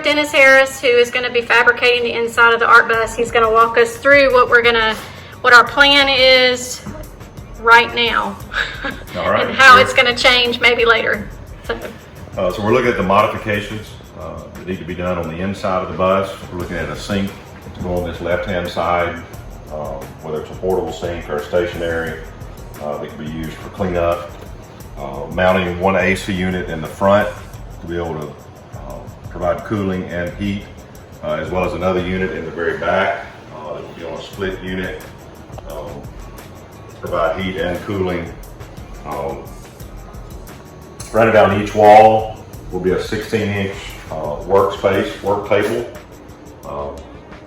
Dennis Harris, who is going to be fabricating the inside of the art bus. He's going to walk us through what our plan is right now. All right. And how it's going to change maybe later. So we're looking at the modifications that need to be done on the inside of the bus. We're looking at a sink to go on this left-hand side, whether it's a portable sink or a stationary that can be used for cleanup. Mounting one AC unit in the front to be able to provide cooling and heat, as well as another unit in the very back that will be on a split unit, provide heat and cooling. Running down each wall will be a 16-inch workspace, work table,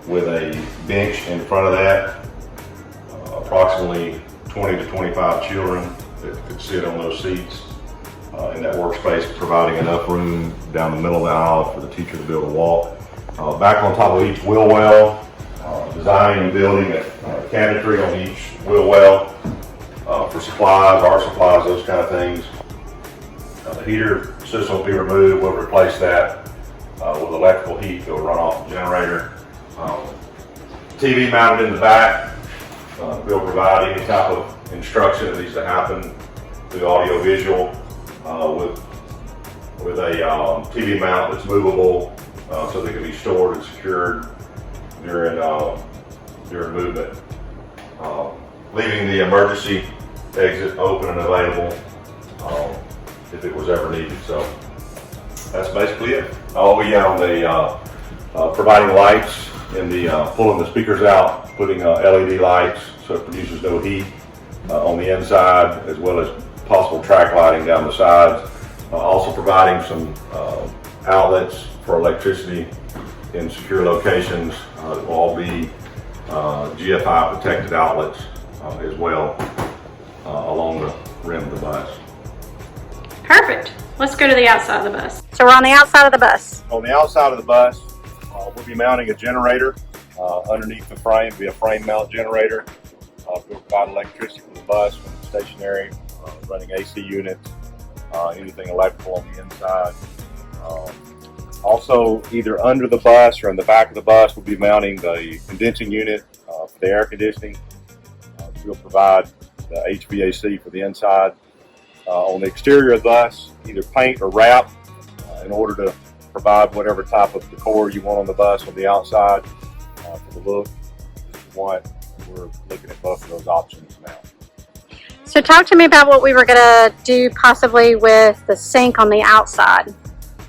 with a bench in front of that, approximately 20 to 25 children that could sit on those seats in that workspace, providing enough room down the middle of the aisle for the teacher to be able to walk. Back on top of each wheel well, designing and building a cabinetry on each wheel well for supplies, art supplies, those kind of things. The heater system will be removed. We'll replace that with electrical heat that will run off the generator. TV mounted in the back. We'll provide any type of instruction that needs to happen through audio visual with a TV mount that's movable so they can be stored and secured during movement. Leaving the emergency exit open and available if it was ever needed. So that's basically it. Providing lights in the pulling the speakers out, putting LED lights so it produces no heat on the inside, as well as possible track lighting down the sides. Also providing some outlets for electricity in secure locations that will all be GFI protected outlets as well along the rim of the bus. perfect. Let's go to the outside of the bus. So we're on the outside of the bus. On the outside of the bus, we'll be mounting a generator underneath the frame. It'll be a frame mount generator. We'll provide electricity for the bus when it's stationary, running AC units, anything electrical on the inside. Also, either under the bus or in the back of the bus, we'll be mounting the condensing unit for the air conditioning. We'll provide the HVAC for the inside. On the exterior of the bus, either paint or wrap in order to provide whatever type of decor you want on the bus on the outside for the look that you want. We're looking at both of those options now. So talk to me about what we were going to do possibly with the sink on the outside.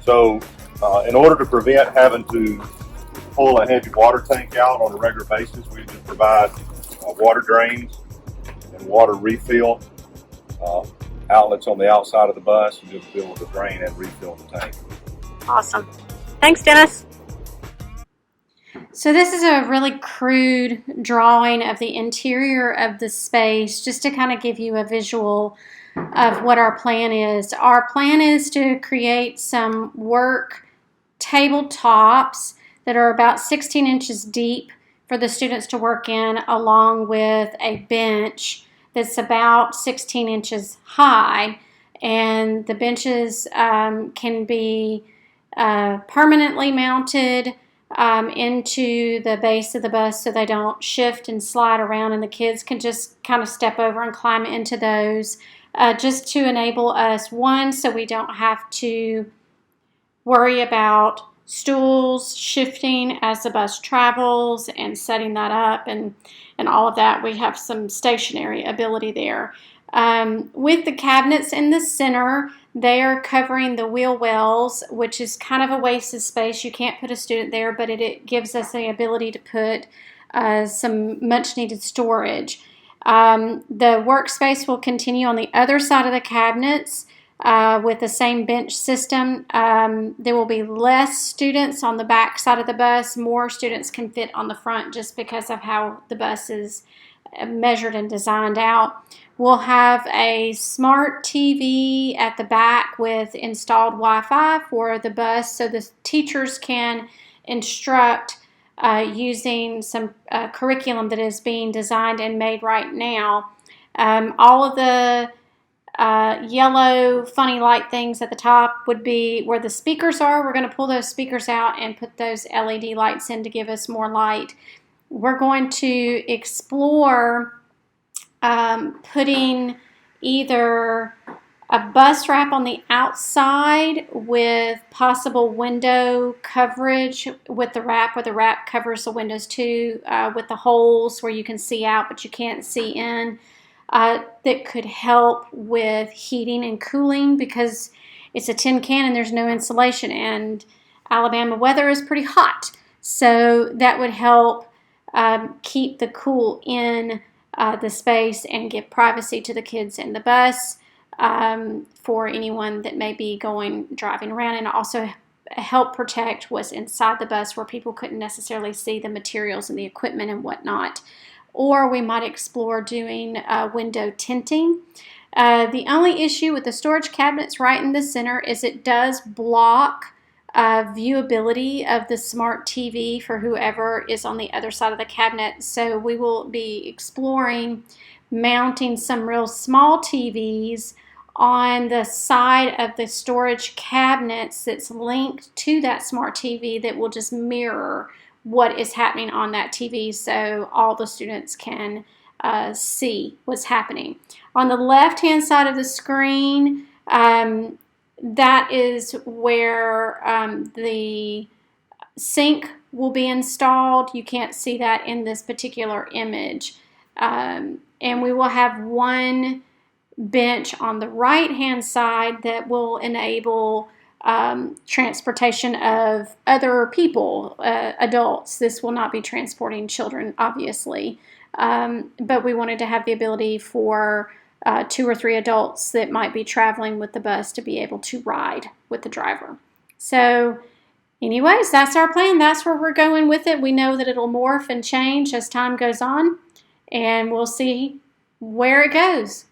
So in order to prevent having to pull a heavy water tank out on a regular basis, we just provide water drains and water refill outlets on the outside of the bus, and just be able to drain and refill the tank. Awesome. Thanks, Dennis. So this is a really crude drawing of the interior of the space, just to kind of give you a visual of what our plan is. Our plan is to create some work tabletops that are about 16 inches deep for the students to work in, along with a bench that's about 16 inches high. And the benches can be permanently mounted into the base of the bus so they don't shift and slide around, and the kids can just kind of step over and climb into those, just to enable us, one, so we don't have to worry about stools shifting as the bus travels and setting that up and all of that. We have some stationary ability there. With the cabinets in the center, they are covering the wheel wells, which is kind of a waste of space. You can't put a student there, but it gives us the ability to put some much needed storage. The workspace will continue on the other side of the cabinets with the same bench system. There will be less students on the back side of the bus. More students can fit on the front just because of how the bus is measured and designed out. We'll have a smart TV at the back with installed Wi-Fi for the bus, so the teachers can instruct using some curriculum that is being designed and made right now. All of the yellow funny light things at the top would be where the speakers are. We're going to pull those speakers out and put those LED lights in to give us more light. We're going to explore putting either a bus wrap on the outside with possible window coverage with the wrap, where the wrap covers the windows too, with the holes where you can see out but you can't see in. That could help with heating and cooling, because it's a tin can and there's no insulation, and Alabama weather is pretty hot. So that would help keep the cool in the space and give privacy to the kids in the bus for anyone that may be driving around, and also help protect what's inside the bus where people couldn't necessarily see the materials and the equipment and whatnot. Or we might explore doing window tinting. The only issue with the storage cabinets right in the center is it does block viewability of the smart TV for whoever is on the other side of the cabinet. So we will be exploring mounting some real small TVs on the side of the storage cabinets that's linked to that smart TV that will just mirror what is happening on that TV, so all the students can see what's happening. On the left-hand side of the screen, that is where the sink will be installed. You can't see that in this particular image. And we will have one bench on the right-hand side that will enable transportation of other people, adults. This will not be transporting children, obviously, but we wanted to have the ability for 2 or 3 adults that might be traveling with the bus to be able to ride with the driver. So anyways, that's our plan. That's where we're going with it. We know that it'll morph and change as time goes on, and we'll see where it goes.